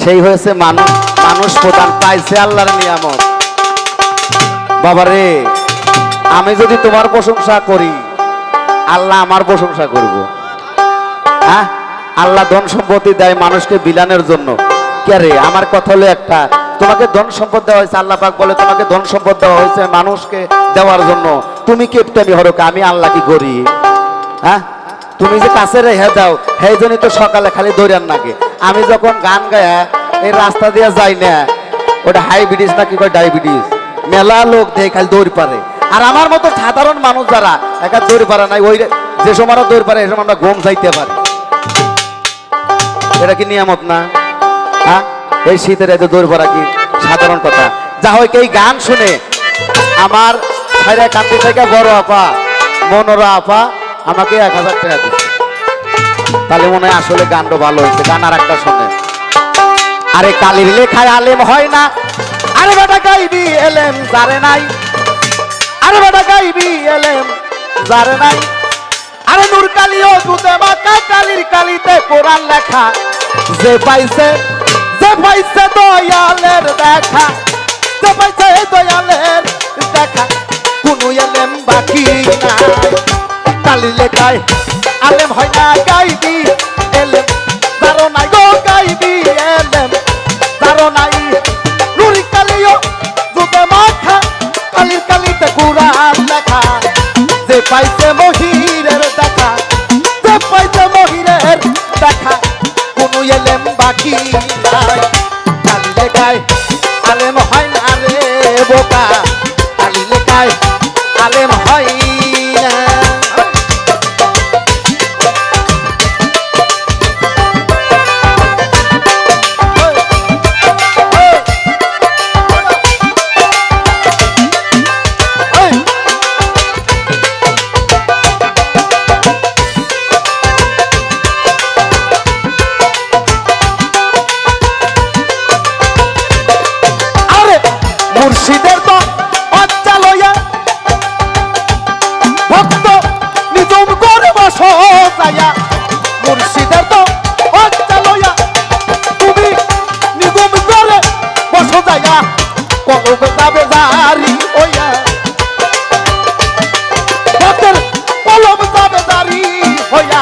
সেই হয়েছে মানুষ, মানুষ প্রধান পাইছে আল্লাহর নিয়ামত। বাবারে আমি যদি তোমার প্রশংসা করি আল্লাহ আমার প্রশংসা করব। হ্যাঁ, আল্লাহ ধন সম্পত্তি দেয় মানুষকে বিলানের জন্য। কে রে, আমার কথা হলো একটা, তোমাকে ধন সম্পদ দেওয়া হয়েছে, আল্লাহ পাক বলে তোমাকে ধন সম্পদ দেওয়া হয়েছে মানুষকে দেওয়ার জন্য। তুমি কেপটামি হরকে, আমি আল্লাহ কি করি? হ্যাঁ, তুমি যে কাছে রেখে দাও সেই জন্যই তো সকালে খালি দৌড়ান নাকি। আমি যখন গান গায়া এই রাস্তা দিয়ে যাই না, ওটা হাইবিটিস না কি কয় ডায়াবেটিস, মেলা লোক দেয় খালি দৌড় পারে। আর আমার মতো সাধারণ মানুষ যারা একা দৌড় পারে নাই, ওই যে সময় দৌড় পারে এই সময় আমরা ঘুম যাইতে পারি। এটা কি নিয়ামত না? হ্যাঁ, এই শীতের এত দৌড় পড়া কি সাধারণ কথা? যা হোক, এই গান শুনে আমার ছাইরা কান্দি থেকে বড় আপা মনোরা আপা আমাকে 1000 টাকা দিচ্ছে। তাহলে মনে হয় আসলে গানটা ভালো হয়েছে। গান আর একটা শোনে, আরে কালির লেখায় আলেম হয় না, আরে বেটা গাইবি এলেম জারে নাই, আরে বেটা গাইবি এলেম জারে নাই, আরে নূর কালিও দুধে মাখা কালির কালিতে কোরআন লেখা, যে পাইছে দয়ালের দেখা, যে পাইছে দয়ালের দেখা, কোনো এলেম বাকি নাই। কালি লেখায় আলেম হয় না, গাইবি এলেম জারো নাই গো, গাইবি এলেম জারো নাই, নুরি কালিও দুধে মাখা কালির কালিতে কোরআন লেখা, যে পাইছে মহিরের দেখা, যে পাইছে মহিরের দেখা, কোনো এলেম বাকি নাই। কালি লেখায় আলেম হয় না রে বোকা, কালি লেখায় আলেম হয় না। মুর্শিদের তো বাচ্চা লইয়া ভক্ত নিজম করে বসো যাইয়া, মুর্শিদের তো বাচ্চা লইয়া তুমি নিজম করে বসো যাইয়া, কলম যাবে জারি হইয়া, ভক্তের কলম যাবে জারি হইয়া,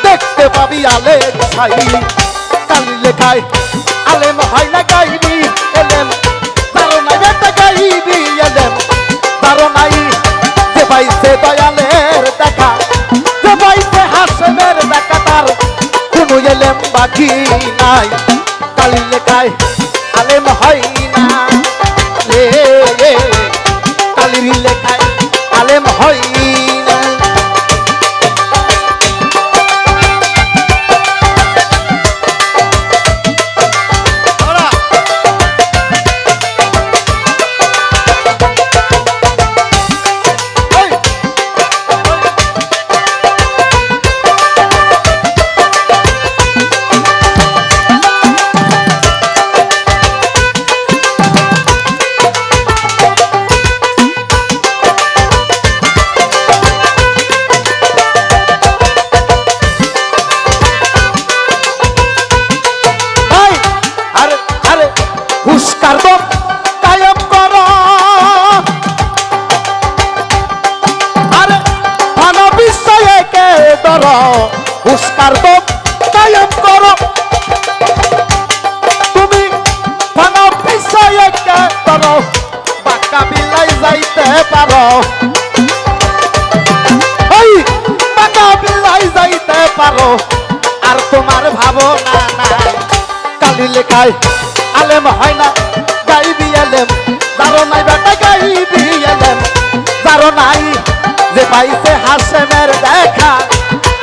দেখতে পাবি আলেম ছাই। কালি লেখায় আলেম হয় না, গাইবি এলেম জারো নাই, বেটা গাইবি এলেম জারো নাই, যে পাইছে দয়ালের দেখা, যে পাইছে হাসেমের দেখা, তার কোনো এলেম বাকি নাই। কালি লেখায় আলেম হয় না রে, কালির লেখায় আলেম হয় না। হুস্কার দম কায়েম করো, আরে ভালো বিষয়ে কে ধরো, হুস্কার দম কায়েম করো, তুমি ভালো বিষয়ে কে ধরো, বাঁকা বিলাই যাইতে পারো, ওই বাঁকা বিলাই যাইতে পারো, আর তোমার ভাবনা নাই। কালি লেখায় আলেম হয় না, গাইবি এলেম জারো নাই, বেটা গাইবি এলেম জারো নাই, যে পাইছে হাসেমের দেখা,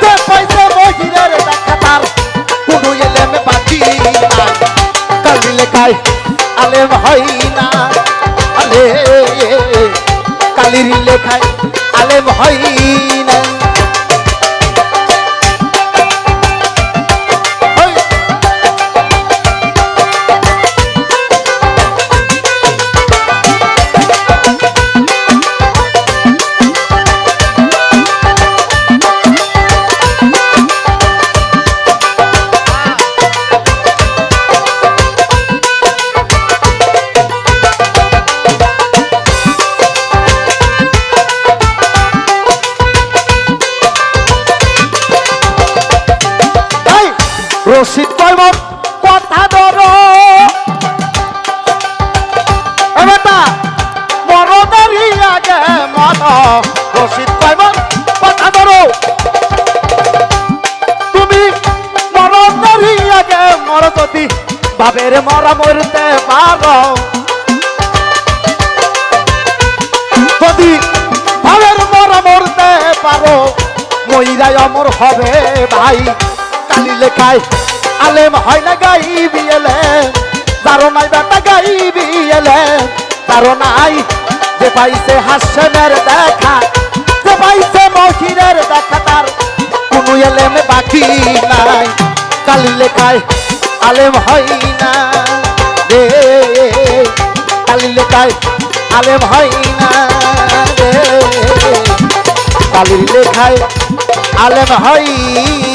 যে পাইছে মহিরের দেখা, তার কোনো এলেম বাকি নাই। কালি লেখায় আলেম হয় না, আলে কালির লেখায় আলেম হয় না। রশিদ কইব কথা ধরো বেটা মরদেরই আগে মন রশিদ কইব কথা ধরো তুমি মরদেরই আগে মর যদি বাবের মরা মরতে পারো যদি ভাবের মরা মরতে পারো মইরাই অমর হবে ভাই কালি লেখায় আলেম হয় না গাইবি এলে তারো নাই বেটা গাইবি এলে তারো নাই যে পাইছে হাসনের দেখা যে পাইছে মহিরের দেখা তার কোনো এলেম বাকি নাই কালি লেখায় আলেম হয় না রে কালি লেখায় আলেম হয় না রে কালির লেখায় আলেম হয়